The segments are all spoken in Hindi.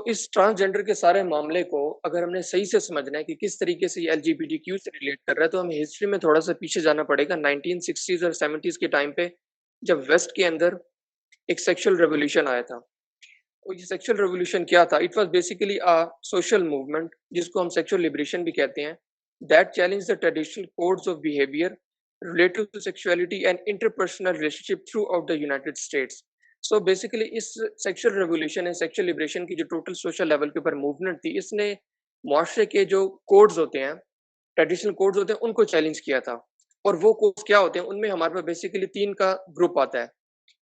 इस ट्रांसजेंडर के सारे मामले को अगर हमने सही से समझना है कि किस तरीके से ये एलजीबीटीक्यू से रिलेट कर रहा है, तो हमें हिस्ट्री में थोड़ा-सा पीछे जाना पड़ेगा 1960s और 70s के टाइम पे, जब वेस्ट के अंदर एक सेक्सुअल रिवॉल्यूशन आया था। तो ये सेक्सुअल रिवॉल्यूशन क्या था? It was basically a social movement जिसको हम सेक्सुअल लिबरेशन भी कहते हैं, that challenged the traditional codes of behaviour related to sexuality and interpersonal relationship throughout the United States. Basically इस sexual revolution and sexual liberation की जो टोटल सोशल लेवल के ऊपर मूवमेंट थी, इसने मुआशरे के जो कोड्स होते हैं, ट्रेडिशनल कोड्स होते हैं, उनको चैलेंज किया था। और वो कोड्स क्या होते हैं? उनमें हमारे पास बेसिकली 3 का ग्रुप आता है।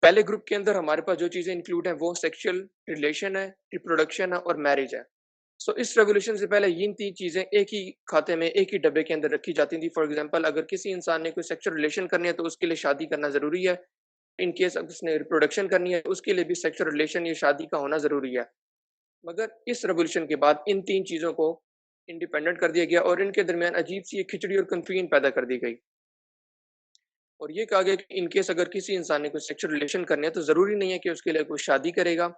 पहले ग्रुप के अंदर हमारे पास जो चीज़ें इंक्लूड हैं वो सेक्सुअल रिलेशन है, रिप्रोडक्शन है और मैरिज है। इस रेवोल्यूशन से पहले इन 3 चीज़ें एक ही खाते में, एक ही डब्बे के अंदर रखी जाती थी। फॉर एग्ज़ाम्पल अगर किसी इंसान ने कोई सेक्सुअल रिलेशन करनी है तो उसके लिए शादी करना ज़रूरी है। इन केस अगर उसने रिप्रोडक्शन करनी है, तो उसके लिए भी सेक्सुअल रिलेशन या शादी का होना ज़रूरी है। मगर इस रेवोल्यूशन के बाद इन 3 चीज़ों को इंडिपेंडेंट कर दिया गया और इनके दरमियान अजीब-सी एक खिचड़ी और कन्फ्यूजन पैदा कर दी गई। और ये कहा गया कि इन केस अगर किसी इंसान ने कोई सेक्सुअल रिलेशन करने हैं, तो ज़रूरी नहीं है कि उसके लिए कोई शादी करेगा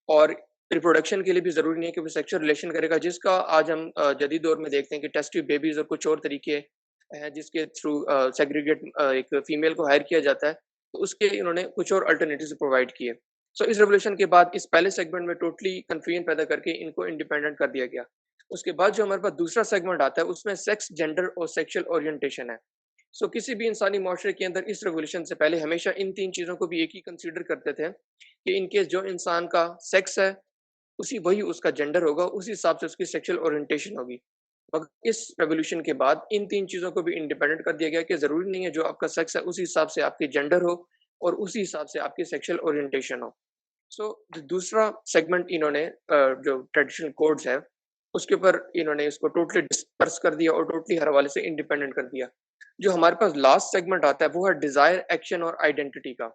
और रिप्रोडक्शन के लिए भी ज़रूरी नहीं है कि वो सेक्सुअल रिलेशन करेगा, जिसका आज हम जदीद दौर में देखते हैं कि टेस्ट ट्यूब बेबीज़ और कुछ और तरीके हैं, जिसके थ्रू सेग्रीगेट एक फीमेल को हायर किया जाता है, तो उसके इन्होंने कुछ और अल्टरनेटिव्स प्रोवाइड किए। इस रेवोल्यूशन के बाद इस पहले सेगमेंट में टोटली कन्फ्यूजन पैदा करके इनको इंडिपेंडेंट कर दिया गया। उसके बाद जो हमारे पास दूसरा सेगमेंट आता है, उसमें सेक्स, जेंडर और सेक्सुअल ओरिएंटेशन है। किसी भी इंसानी माशरे के अंदर इस रेवोल्यूशन से पहले हमेशा इन 3 चीज़ों को भी एक ही कंसीडर करते थे कि इन केस जो इंसान का सेक्स है, उसी वही उसका जेंडर होगा, उसी हिसाब से उसकी सेक्सुअल ओरिएंटेशन होगी। मगर इस रेवोल्यूशन के बाद इन 3 चीज़ों को भी इंडिपेंडेंट कर दिया गया कि ज़रूरी नहीं है जो आपका सेक्स है, उसी हिसाब से आपकी जेंडर हो और उसी हिसाब से आपकी सेक्सुअल ओरिएंटेशन हो। जो दूसरा सेगमेंट इन्होंने जो ट्रेडिशनल कोड्स है, उसके ऊपर इन्होंने इसको टोटली डिस्पर्स कर दिया और टोटली हर हवाले से इंडिपेंडेंट कर दिया। जो हमारे पास लास्ट सेगमेंट आता है, वो है डिज़ायर, एक्शन और आइडेंटिटी का।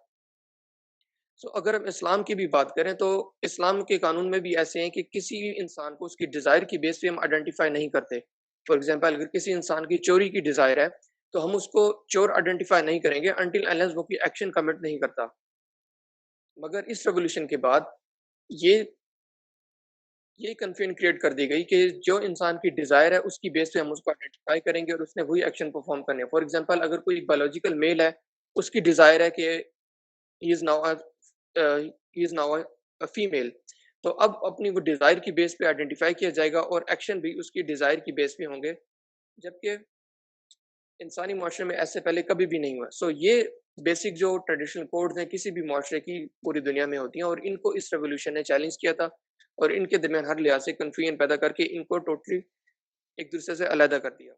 अगर हम इस्लाम की भी बात करें, तो इस्लाम के कानून में भी ऐसे हैं कि किसी भी इंसान को उसकी डिज़ायर की बेस पे हम आइडेंटिफ़ाई नहीं करते। फॉर एग्ज़ाम्पल अगर किसी इंसान की चोरी की डिज़ायर है, तो हम उसको चोर आइडेंटिफ़ाई नहीं करेंगे अनटिल अनलेस वो कोई एक्शन कमिट नहीं करता। मगर इस रेवोल्यूशन के बाद ये ये कन्फ्यूजन क्रिएट कर दी गई कि जो इंसान की डिज़ायर है, उसकी बेस पे हम उसको आइडेंटिफ़ाई करेंगे और उसने वही एक्शन परफ़ॉर्म करने हैं। फॉर एग्ज़ाम्पल अगर कोई बायोलॉजिकल मेल है, उसकी डिज़ायर है कि he is now he is now a female, तो अब अपनी वो डिज़ायर की बेस पे आइडेंटिफ़ाई किया जाएगा और एक्शन भी उसकी डिज़ायर की बेस पे होंगे, जबकि इंसानी माशरे में ऐसे पहले कभी भी नहीं हुआ। ये बेसिक जो ट्रेडिशनल कोड्स हैं किसी भी माशरे की पूरी दुनिया में होती हैं और इनको इस रेवोल्यूशन ने चैलेंज किया था और इनके दरमियान हर लिहाज से कन्फ्यूजन पैदा करके इनको टोटली एक दूसरे से अलहदा कर दिया।